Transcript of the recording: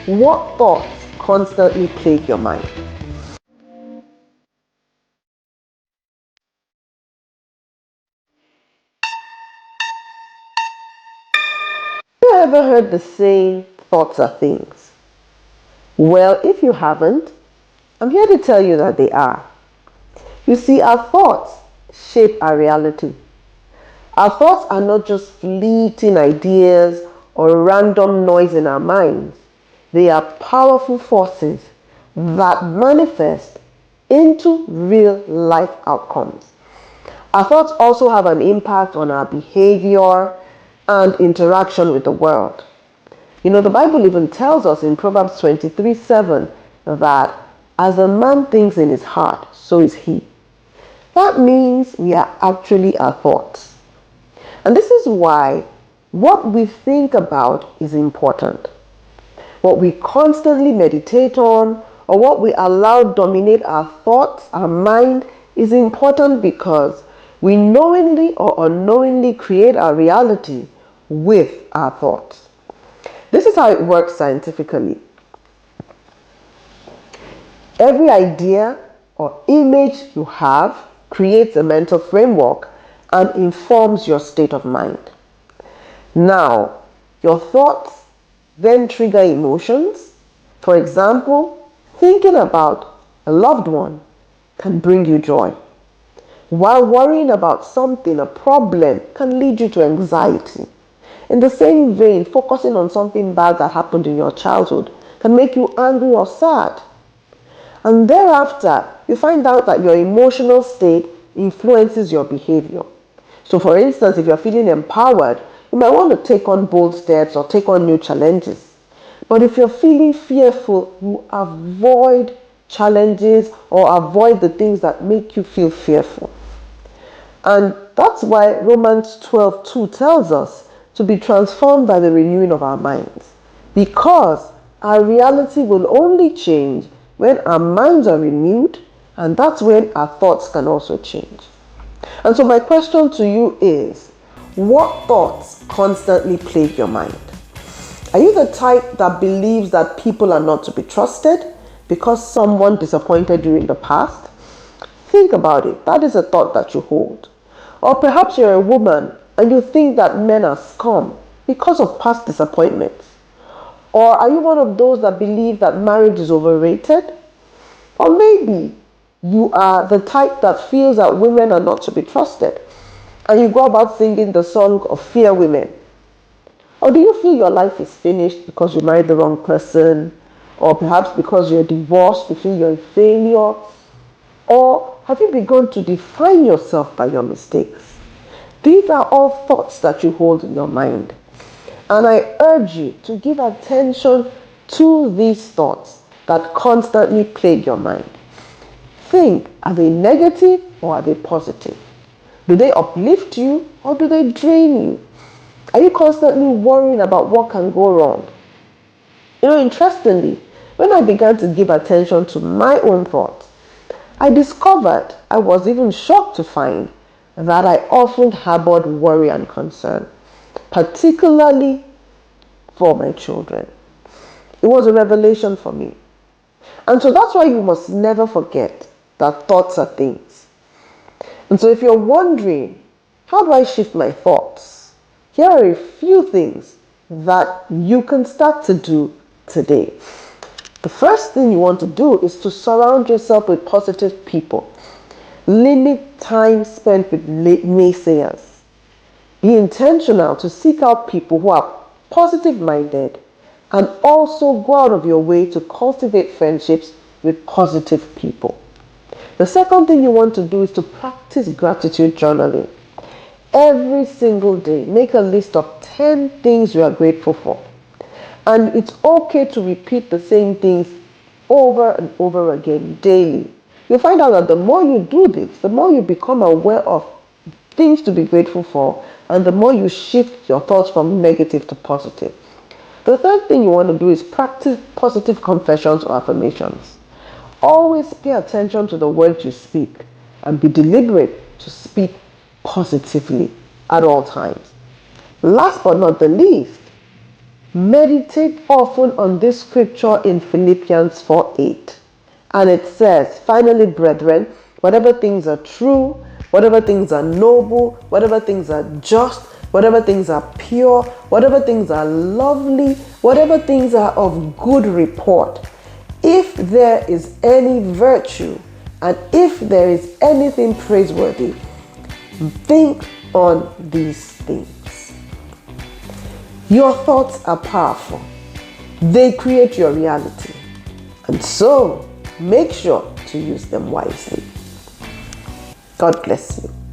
What thoughts constantly plague your mind? Have you ever heard the saying, thoughts are things? Well, if you haven't, I'm here to tell you that they are. You see, our thoughts shape our reality. Our thoughts are not just fleeting ideas or random noise in our minds. They are powerful forces that manifest into real life outcomes. Our thoughts also have an impact on our behavior and interaction with the world. You know, the Bible even tells us in Proverbs 23:7 that as a man thinks in his heart, so is he. That means we are actually our thoughts. And this is why what we think about is important. What we constantly meditate on or what we allow dominate our thoughts, our mind, is important because we knowingly or unknowingly create our reality with our thoughts. This is how it works scientifically. Every idea or image you have creates a mental framework and informs your state of mind. Now, your thoughts then trigger emotions. For example, thinking about a loved one can bring you joy, while worrying about something, a problem, can lead you to anxiety. In the same vein, focusing on something bad that happened in your childhood can make you angry or sad. And thereafter, you find out that your emotional state influences your behavior. So for instance, if you're feeling empowered, you might want to take on bold steps or take on new challenges. But if you're feeling fearful, you avoid challenges or avoid the things that make you feel fearful. And that's why Romans 12:2 tells us to be transformed by the renewing of our minds. Because our reality will only change when our minds are renewed, and that's when our thoughts can also change. And so my question to you is, what thoughts constantly plague your mind? Are you the type that believes that people are not to be trusted because someone disappointed you in the past? Think about it. That is a thought that you hold. Or perhaps you're a woman and you think that men are scum because of past disappointments. Or are you one of those that believe that marriage is overrated? Or maybe you are the type that feels that women are not to be trusted and you go about singing the song of fear women. Or do you feel your life is finished because you married the wrong person? Or perhaps because you're divorced, you feel you're a failure? Or have you begun to define yourself by your mistakes? These are all thoughts that you hold in your mind. And I urge you to give attention to these thoughts that constantly plague your mind. Think, are they negative or are they positive? Do they uplift you or do they drain you? Are you constantly worrying about what can go wrong? You know, interestingly, when I began to give attention to my own thoughts, I discovered, I was even shocked to find, that I often harbored worry and concern, particularly for my children. It was a revelation for me. And so that's why you must never forget that thoughts are things. And so if you're wondering, how do I shift my thoughts? Here are a few things that you can start to do today. The first thing you want to do is to surround yourself with positive people. Limit time spent with naysayers. Be intentional to seek out people who are positive minded and also go out of your way to cultivate friendships with positive people. The second thing you want to do is to practice gratitude journaling. Every single day, make a list of 10 things you are grateful for. And it's okay to repeat the same things over and over again daily. You'll find out that the more you do this, the more you become aware of things to be grateful for, and the more you shift your thoughts from negative to positive. The third thing you want to do is practice positive confessions or affirmations. Always pay attention to the words you speak and be deliberate to speak positively at all times. Last but not the least, meditate often on this scripture in Philippians 4:8. And it says, finally, brethren, whatever things are true, whatever things are noble, whatever things are just, whatever things are pure, whatever things are lovely, whatever things are of good report, if there is any virtue and if there is anything praiseworthy, think on these things. Your thoughts are powerful. They create your reality. And so, make sure to use them wisely. God bless you.